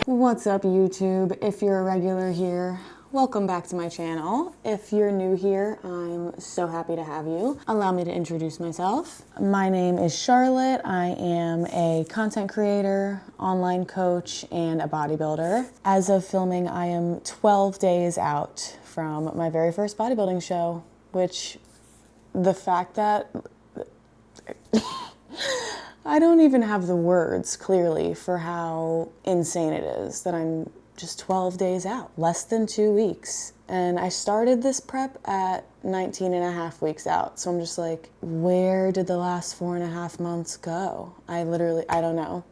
What's up, YouTube? If you're a regular here, welcome back to my channel. If you're new here, I'm so happy to have you. Allow me to introduce myself. My name is Charlotte. I am a content creator, online coach, and a bodybuilder. As of filming, I am 12 days out from my very first bodybuilding show, which the fact that I don't even have the words clearly for how insane it is that I'm just 12 days out, less than 2 weeks. And I started this prep at 19 and a half weeks out. So I'm just like, where did the last 4.5 months go? I don't know.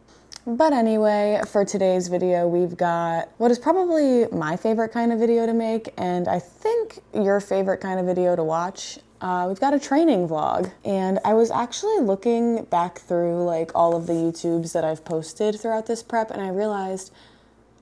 But anyway, for today's video, we've got what is probably my favorite kind of video to make, and I think your favorite kind of video to watch. We've got a training vlog, and I was actually looking back through like all of the YouTubes that I've posted throughout this prep, and I realized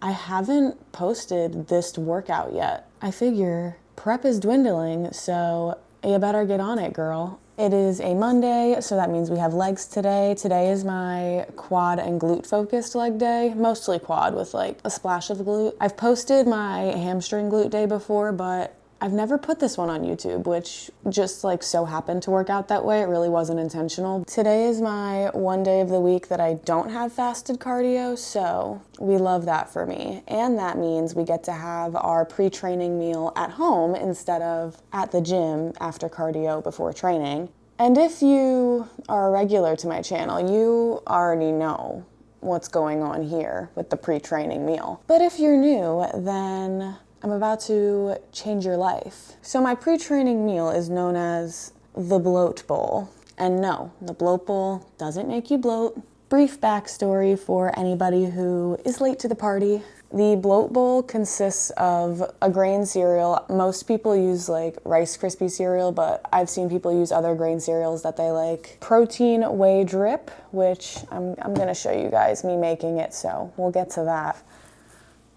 I haven't posted this workout yet. I figure prep is dwindling, so you better get on it, girl. It is a Monday, so that means we have legs today. Today is my quad and glute focused leg day, mostly quad with like a splash of glute. I've posted my hamstring glute day before, but I've never put this one on YouTube, which just like so happened to work out that way. It really wasn't intentional. Today is my one day of the week that I don't have fasted cardio, so we love that for me. And that means we get to have our pre-training meal at home instead of at the gym after cardio before training. And if you are a regular to my channel, you already know what's going on here with the pre-training meal. But if you're new, then I'm about to change your life. So my pre-training meal is known as the bloat bowl. And no, the bloat bowl doesn't make you bloat. Brief backstory for anybody who is late to the party. The bloat bowl consists of a grain cereal. Most people use like Rice Krispie cereal, but I've seen people use other grain cereals that they like. Protein whey drip, which I'm gonna show you guys me making it, so we'll get to that.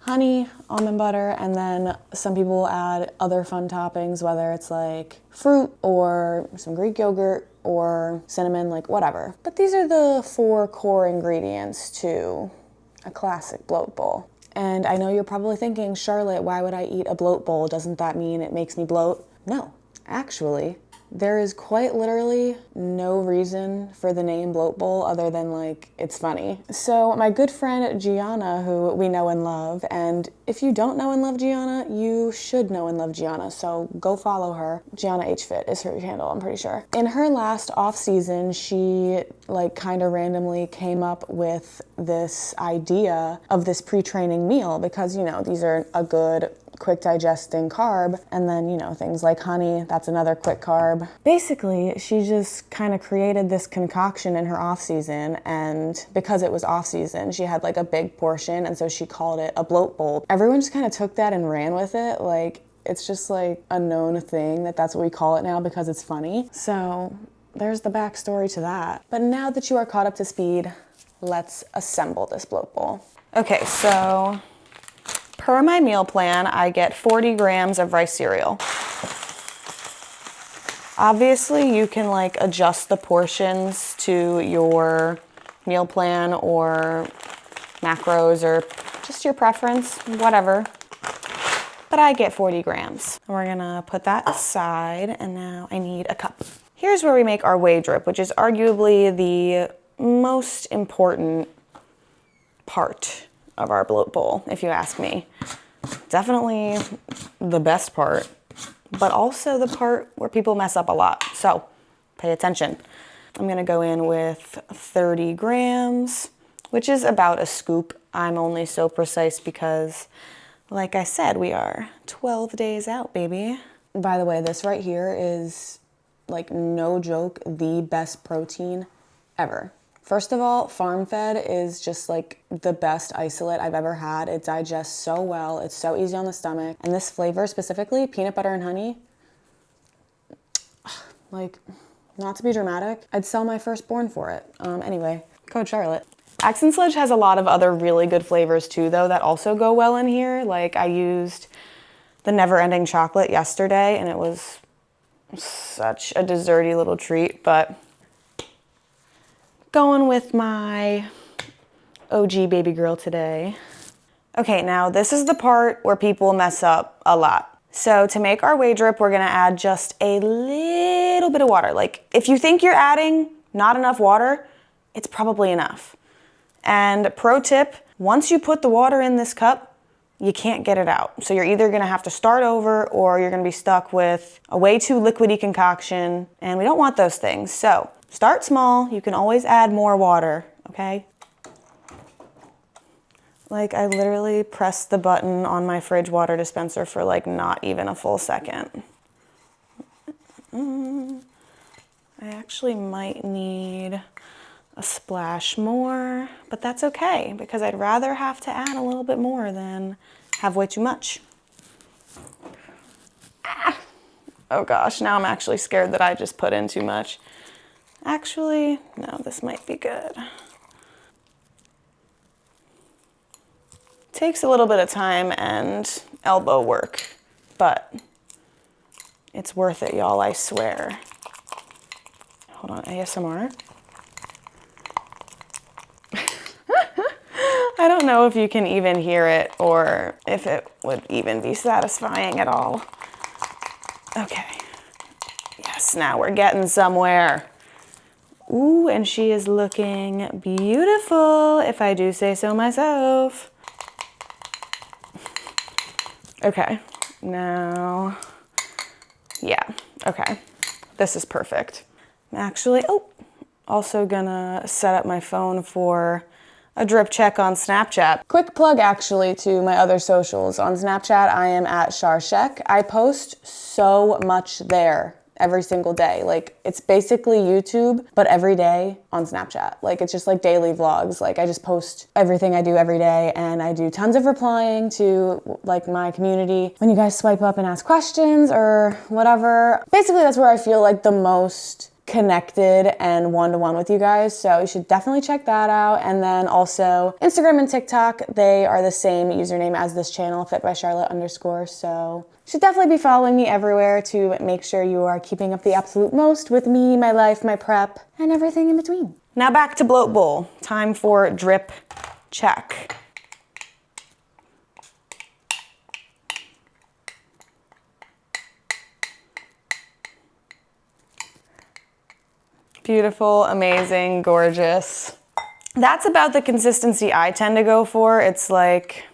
Honey, almond butter, and then some people will add other fun toppings, whether it's like fruit or some Greek yogurt or cinnamon, like whatever. But these are the 4 core ingredients to a classic bloat bowl. And I know you're probably thinking, Charlotte, why would I eat a bloat bowl? Doesn't that mean it makes me bloat? No, actually, there is quite literally no reason for the name bloat bowl other than like, it's funny. So my good friend Gianna, who we know and love, and if you don't know and love Gianna, you should know and love Gianna, so go follow her. Gianna H Fit is her handle, I'm pretty sure. In her last off season, she like kind of randomly came up with this idea of this pre-training meal because, you know, these are a good quick digesting carb, and then, you know, things like honey, that's another quick carb. Basically, she just kind of created this concoction in her off season, and because it was off season, she had like a big portion, and so she called it a bloat bowl. Everyone just kind of took that and ran with it. Like, it's just like a known thing that's what we call it now because it's funny. So there's the backstory to that. But now that you are caught up to speed, let's assemble this bloat bowl. Okay, so per my meal plan, I get 40 grams of rice cereal. Obviously, you can like adjust the portions to your meal plan or macros or just your preference, whatever. But I get 40 grams. We're gonna put that aside, and now I need a cup. Here's where we make our whey drip, which is arguably the most important part of our bloat bowl, if you ask me. Definitely the best part, but also the part where people mess up a lot. So pay attention. I'm gonna go in with 30 grams, which is about a scoop. I'm only so precise because, like I said, we are 12 days out, baby. By the way, this right here is, like, no joke, the best protein ever. First of all, farm-fed is just like the best isolate I've ever had. It digests so well. It's so easy on the stomach. And this flavor specifically, peanut butter and honey, like, not to be dramatic, I'd sell my firstborn for it. Anyway, code Charlotte. Accent Sledge has a lot of other really good flavors too, though, that also go well in here. Like, I used the Never Ending Chocolate yesterday, and it was such a desserty little treat, but going with my OG baby girl today. Okay, now this is the part where people mess up a lot. So to make our whey drip, we're gonna add just a little bit of water. Like if you think you're adding not enough water, it's probably enough. And pro tip, once you put the water in this cup, you can't get it out. So you're either gonna have to start over or you're gonna be stuck with a way too liquidy concoction, and we don't want those things. So start small, you can always add more water, okay? Like I literally pressed the button on my fridge water dispenser for like not even a full second. I actually might need a splash more, but that's okay because I'd rather have to add a little bit more than have way too much. Ah! Oh gosh, now I'm actually scared that I just put in too much. Actually, no, this might be good. Takes a little bit of time and elbow work, but it's worth it, y'all, I swear. Hold on, ASMR. I don't know if you can even hear it or if it would even be satisfying at all. Okay. Yes, now we're getting somewhere. Ooh, and she is looking beautiful, if I do say so myself. Okay, now, yeah, okay. This is perfect. I'm actually, also gonna set up my phone for a drip check on Snapchat. Quick plug actually to my other socials. On Snapchat, I am at Sharshek. I post so much there every single day. Like it's basically YouTube, but every day on Snapchat. Like it's just like daily vlogs. Like I just post everything I do every day, and I do tons of replying to like my community when you guys swipe up and ask questions or whatever. Basically that's where I feel like the most connected and one-to-one with you guys, so you should definitely check that out. And then also Instagram and TikTok, they are the same username as this channel, fitbycharlotte_, so you should definitely be following me everywhere to make sure you are keeping up the absolute most with me, my life, my prep, and everything in between. Now back to bloat bowl. Time for drip check. Beautiful, amazing, gorgeous. That's about the consistency I tend to go for. It's like,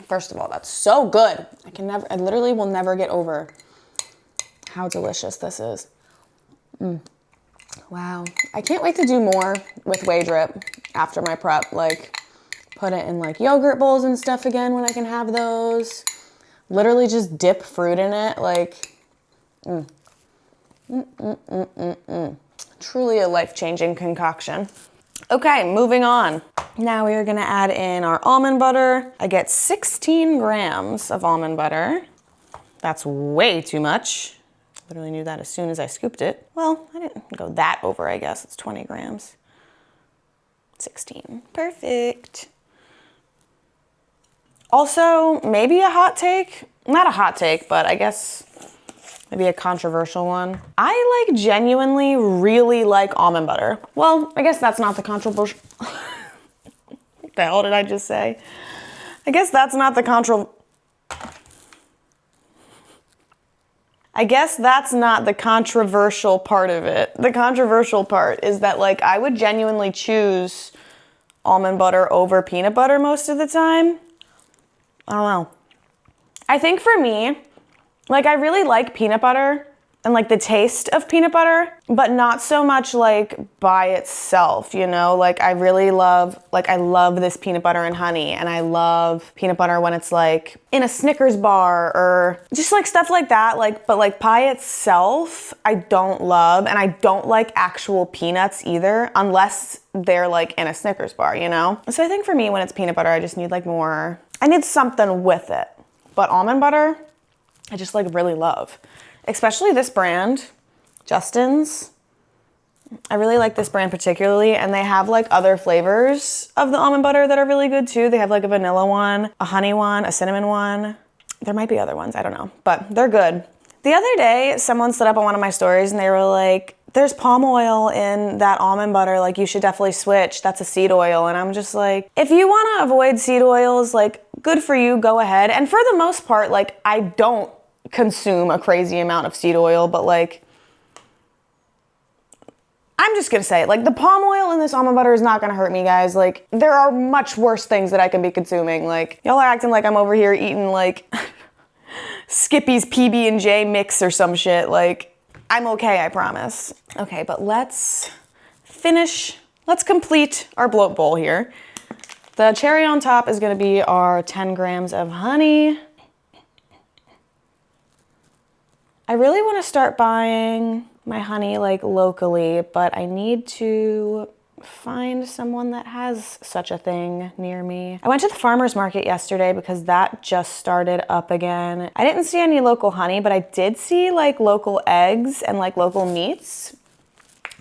First of all, that's so good. I literally will never get over how delicious this is. Wow. I can't wait to do more with whey drip after my prep. Like put it in like yogurt bowls and stuff again when I can have those. Literally just dip fruit in it, like, Truly a life-changing concoction. Okay, moving on. Now we are gonna add in our almond butter. I get 16 grams of almond butter. That's way too much. Literally knew that as soon as I scooped it. Well, I didn't go that over, I guess. It's 20 grams. 16, perfect. Also, maybe a hot take, not a hot take, but I guess maybe a controversial one. I like genuinely really like almond butter. Well, I guess that's not the controversial, what the hell did I just say? I guess that's not the controversial part of it. The controversial part is that like I would genuinely choose almond butter over peanut butter most of the time. I don't know. I think for me, like I really like peanut butter and like the taste of peanut butter, but not so much like by itself, you know? Like I really love, like I love this peanut butter and honey, and I love peanut butter when it's like in a Snickers bar or just like stuff like that. Like, but like by itself, I don't love, and I don't like actual peanuts either, unless they're like in a Snickers bar, you know? So I think for me, when it's peanut butter, I just need like more, I need something with it. But almond butter, I just like really love. Especially this brand, Justin's. I really like this brand particularly, and they have like other flavors of the almond butter that are really good too. They have like a vanilla one, a honey one, a cinnamon one. There might be other ones, I don't know, but they're good. The other day, someone slid up on one of my stories and they were like, there's palm oil in that almond butter, like you should definitely switch, that's a seed oil. And I'm just like, if you wanna avoid seed oils, like good for you, go ahead. And for the most part, like I don't consume a crazy amount of seed oil, but like, I'm just gonna say it, like the palm oil in this almond butter is not gonna hurt me, guys. Like there are much worse things that I can be consuming. Like y'all are acting like I'm over here eating like Skippy's PB&J mix or some shit. Like I'm okay, I promise. Okay, but let's complete our bloat bowl here. The cherry on top is gonna be our 10 grams of honey. I really wanna start buying my honey like locally, but I need to find someone that has such a thing near me. I went to the farmer's market yesterday because that just started up again. I didn't see any local honey, but I did see like local eggs and like local meats.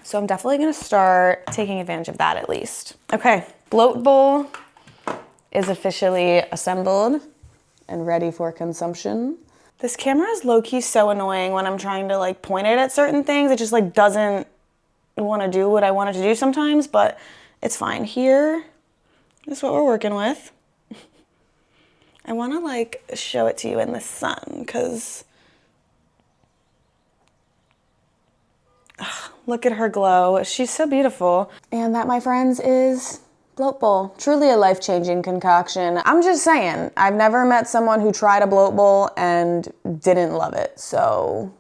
So I'm definitely gonna start taking advantage of that at least. Okay, bloat bowl is officially assembled and ready for consumption. This camera is low-key so annoying when I'm trying to like point it at certain things. It just like doesn't want to do what I want it to do sometimes, but it's fine. Here is what we're working with. I want to like show it to you in the sun because look at her glow. She's so beautiful. And that, my friends, is bloat bowl. Truly a life-changing concoction. I'm just saying, I've never met someone who tried a bloat bowl and didn't love it. So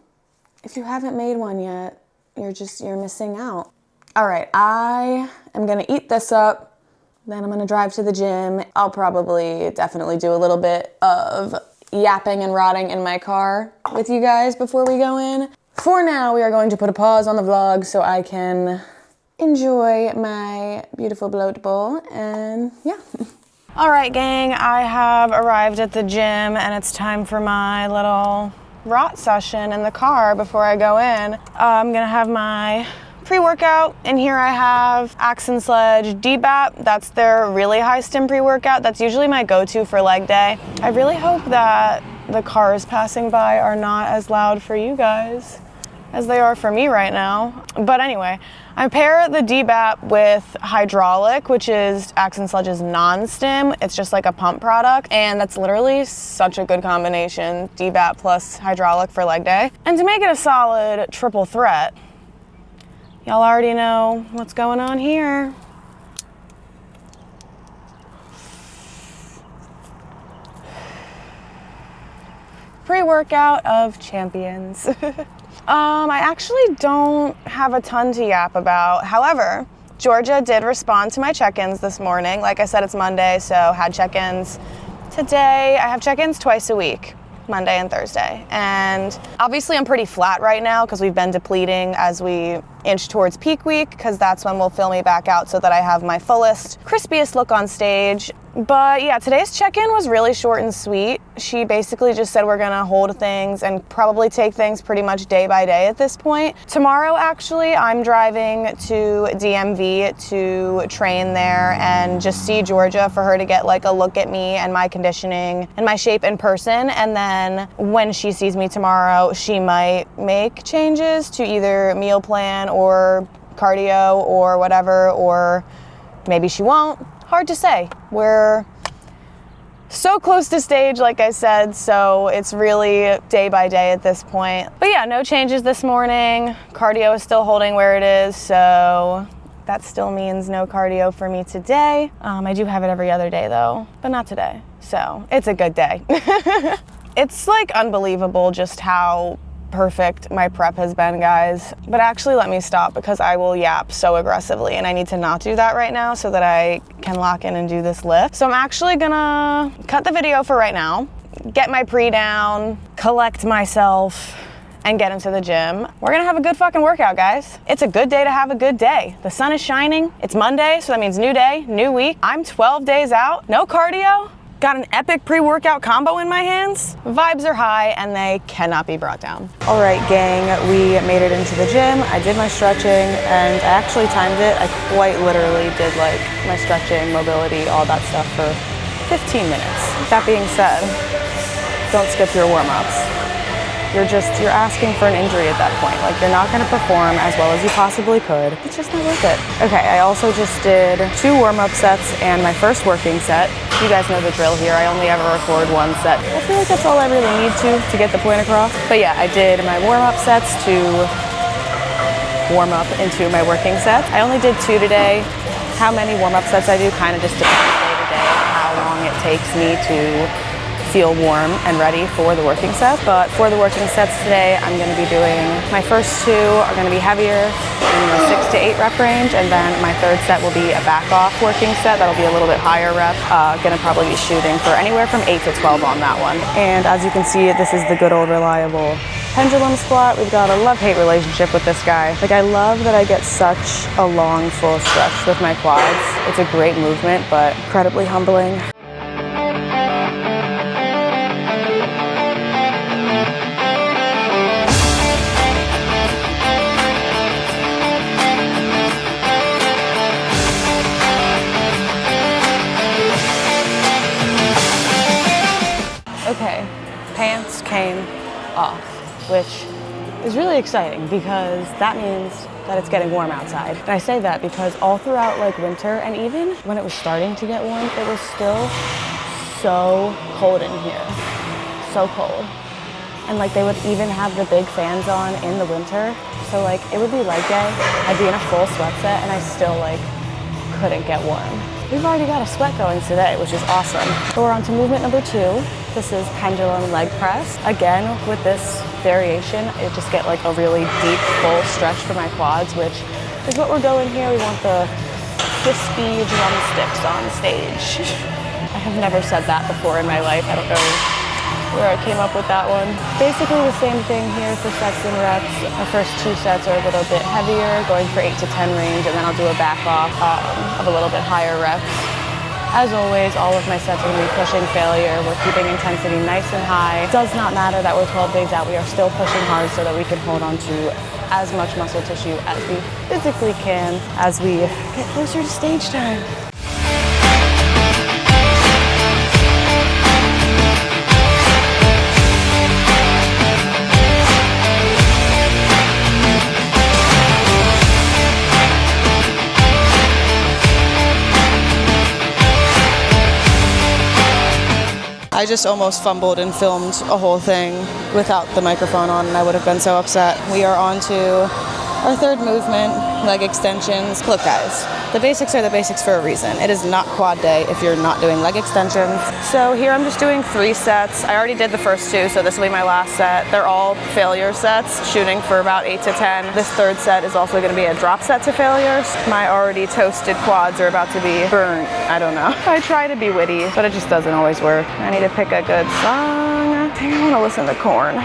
if you haven't made one yet, you're missing out. All right, I am gonna eat this up, then I'm gonna drive to the gym. I'll probably definitely do a little bit of yapping and rotting in my car with you guys before we go in. For now, we are going to put a pause on the vlog so I can enjoy my beautiful bloat bowl, and yeah. All right, gang, I have arrived at the gym and it's time for my little rot session in the car before I go in. I'm gonna have my pre-workout. In here I have Axe & Sledge DBAP. That's their really high stim pre-workout. That's usually my go-to for leg day. I really hope that the cars passing by are not as loud for you guys as they are for me right now. But anyway, I pair the DBAP with hydraulic, which is Axe & Sledge's non-stim. It's just like a pump product, and that's literally such a good combination, DBAP plus hydraulic for leg day. And to make it a solid triple threat, y'all already know what's going on here. Pre-workout of champions. I actually don't have a ton to yap about. However, Georgia did respond to my check-ins this morning. Like I said, it's Monday, so had check-ins today. I have check-ins twice a week, Monday and Thursday. And obviously I'm pretty flat right now because we've been depleting as we inch towards peak week, because that's when we'll fill me back out so that I have my fullest, crispiest look on stage. But yeah, today's check-in was really short and sweet. She basically just said we're gonna hold things and probably take things pretty much day by day at this point. Tomorrow, actually, I'm driving to DMV to train there and just see Georgia for her to get like a look at me and my conditioning and my shape in person. And then when she sees me tomorrow, she might make changes to either meal plan or cardio or whatever, or maybe she won't. Hard to say. We're so close to stage, like I said, so it's really day by day at this point. But yeah, no changes this morning. Cardio is still holding where it is, so that still means no cardio for me today. I do have it every other day though, but not today. So it's a good day. It's like unbelievable just how perfect my prep has been, guys. But actually, let me stop because I will yap so aggressively and I need to not do that right now so that I can lock in and do this lift. So I'm actually gonna cut the video for right now, get my pre down, collect myself, and get into the gym. We're gonna have a good fucking workout, guys. It's a good day to have a good day. The sun is shining. It's Monday, so that means new day, new week. I'm 12 days out, no cardio. Got an epic pre-workout combo in my hands. Vibes are high and they cannot be brought down. All right, gang, we made it into the gym. I did my stretching and I actually timed it. I quite literally did like my stretching, mobility, all that stuff for 15 minutes. That being said, don't skip your warm-ups. You're asking for an injury at that point. Like, you're not gonna perform as well as you possibly could. It's just not worth it. Okay, I also just did 2 warm-up sets and my first working set. You guys know the drill here. I only ever record 1 set. I feel like that's all I really need to get the point across. But yeah, I did my warm-up sets to warm up into my working sets. I only did 2 today. How many warm-up sets I do kind of just depends day to day, how long it takes me to feel warm and ready for the working set. But for the working sets today, I'm gonna be doing, my first 2 are gonna be heavier in the 6 to 8 rep range, and then my third set will be a back off working set. That'll be a little bit higher rep. Gonna probably be shooting for anywhere from 8 to 12 on that one. And as you can see, this is the good old reliable pendulum squat. We've got a love-hate relationship with this guy. Like, I love that I get such a long full stretch with my quads. It's a great movement, but incredibly humbling. Okay, pants came off, which is really exciting because that means that it's getting warm outside. And I say that because all throughout like winter and even when it was starting to get warm, it was still so cold in here, so cold. And like they would even have the big fans on in the winter. So like it would be leg day, I'd be in a full sweat set and I still like couldn't get warm. We've already got a sweat going today, which is awesome. So we're on to movement number 2. This is pendulum leg press. Again, with this variation, I just get like a really deep, full stretch for my quads, which is what we're going here. We want the crispy drumsticks on stage. I have never said that before in my life. I don't know where I came up with that one. Basically the same thing here for sets and reps. My first 2 sets are a little bit heavier, going for 8 to 10 range, and then I'll do a back off of a little bit higher reps. As always, all of my sets are gonna be pushing failure. We're keeping intensity nice and high. It does not matter that we're 12 days out. We are still pushing hard so that we can hold on to as much muscle tissue as we physically can as we get closer to stage time. I just almost fumbled and filmed a whole thing without the microphone on, and I would have been so upset. We are on to our third movement, leg extensions. Look guys, the basics are the basics for a reason. It is not quad day if you're not doing leg extensions. So here I'm just doing 3 sets. I already did the first 2, so this will be my last set. They're all failure sets, shooting for about 8 to 10. This third set is also gonna be a drop set to failures. My already toasted quads are about to be burnt. I don't know. I try to be witty, but it just doesn't always work. I need to pick a good song. I think I wanna listen to Korn.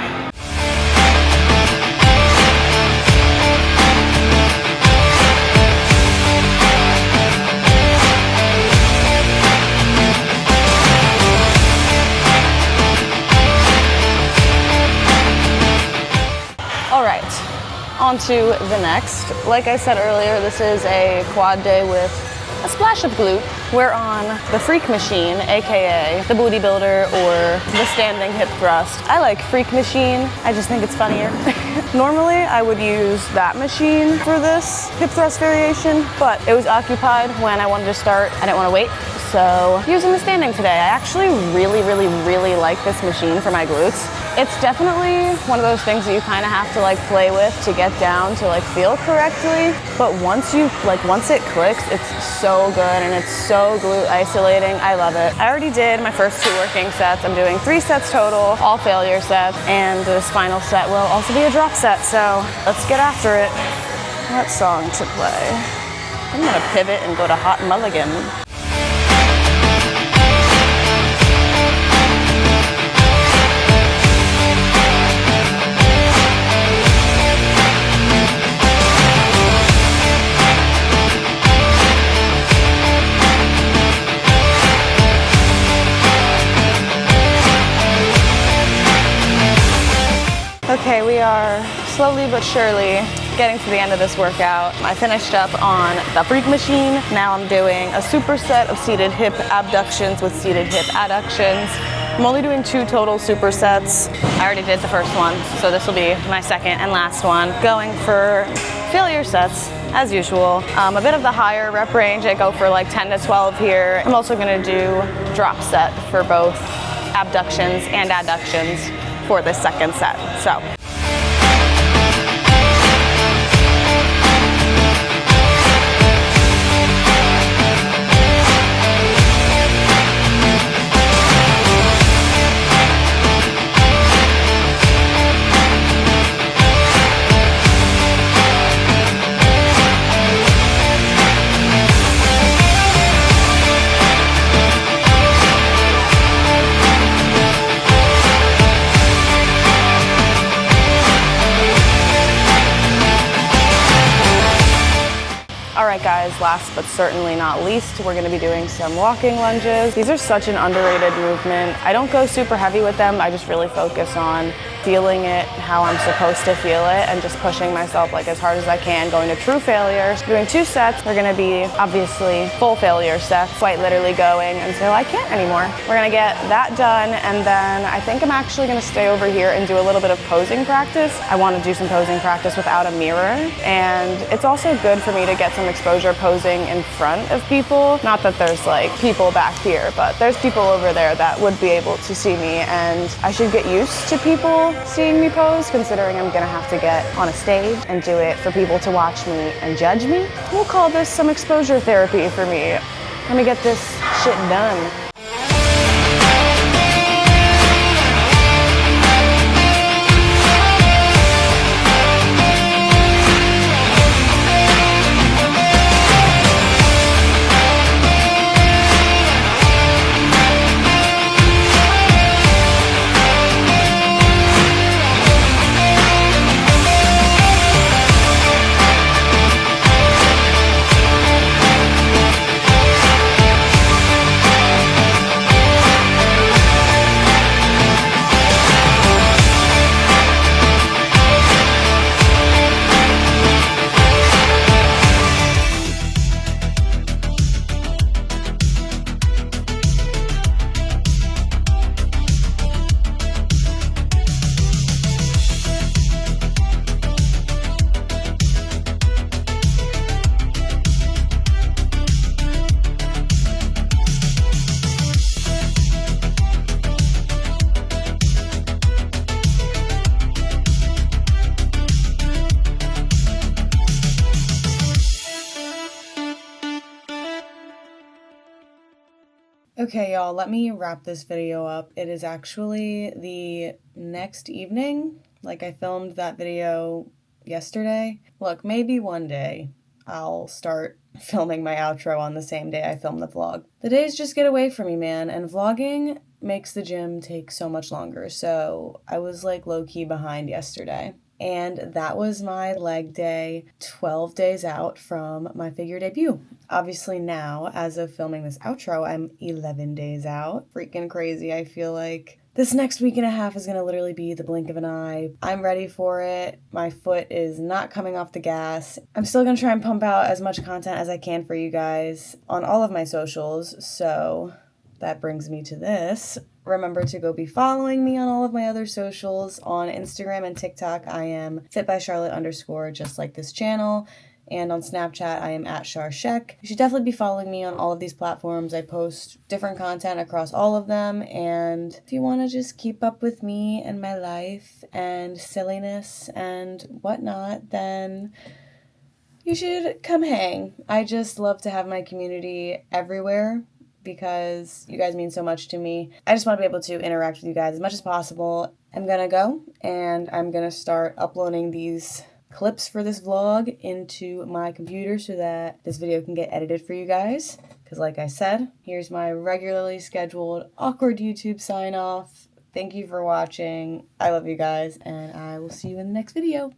On to the next. Like I said earlier, this is a quad day with a splash of glute. We're on the freak machine, aka the booty builder or the standing hip thrust. I like freak machine, I just think it's funnier. Normally I would use that machine for this hip thrust variation, but it was occupied when I wanted to start. I didn't want to wait, so using the standing today. I actually really like this machine for my glutes. It's definitely one of those things that you kind of have to like play with to get down to like feel correctly. But once it clicks, it's so good and it's so glute isolating. I love it. I already did my first 2 working sets. I'm doing 3 sets total, all failure sets. And this final set will also be a drop set. So let's get after it. What song to play? I'm gonna pivot and go to Hot Mulligan. Okay, we are slowly but surely getting to the end of this workout. I finished up on the freak machine. Now I'm doing a superset of seated hip abductions with seated hip adductions. I'm only doing 2 total supersets. I already did the first one, so this will be my second and last one. Going for failure sets, as usual. A bit of the higher rep range, I go for like 10 to 12 here. I'm also gonna do drop set for both abductions and adductions for this second set. So. Alright guys, last but certainly not least, we're going to be doing some walking lunges. These are such an underrated movement. I don't go super heavy with them, I just really focus on feeling it how I'm supposed to feel it and just pushing myself like as hard as I can, going to true failures. Doing 2 sets, they're going to be obviously full failure sets, quite literally going until I can't anymore. We're going to get that done, and then I think I'm actually going to stay over here and do a little bit of posing practice. I want to do some posing practice without a mirror, and it's also good for me to get some exposure posing in front of people. Not that there's like people back here, but there's people over there that would be able to see me, and I should get used to people seeing me pose, considering I'm gonna have to get on a stage and do it for people to watch me and judge me. We'll call this some exposure therapy for me. Let me get this shit done. Okay, y'all, let me wrap this video up. It is actually the next evening. Like, I filmed that video yesterday. Look, maybe one day I'll start filming my outro on the same day I film the vlog. The days just get away from me, man, and vlogging makes the gym take so much longer, so I was like low-key behind yesterday. And that was my leg day, 12 days out from my figure debut. Obviously now, as of filming this outro, I'm 11 days out. Freaking crazy. I feel like this next week and a half is going to literally be the blink of an eye. I'm ready for it. My foot is not coming off the gas. I'm still going to try and pump out as much content as I can for you guys on all of my socials. So that brings me to this. Remember to go be following me on all of my other socials. On Instagram and TikTok, I am fitbycharlotte_, just like this channel. And on Snapchat, I am @charshek. You should definitely be following me on all of these platforms. I post different content across all of them. And if you want to just keep up with me and my life and silliness and whatnot, then you should come hang. I just love to have my community everywhere, because you guys mean so much to me. I just want to be able to interact with you guys as much as possible. I'm gonna go and I'm gonna start uploading these clips for this vlog into my computer so that this video can get edited for you guys. Because like I said, here's my regularly scheduled awkward YouTube sign off. Thank you for watching. I love you guys, and I will see you in the next video.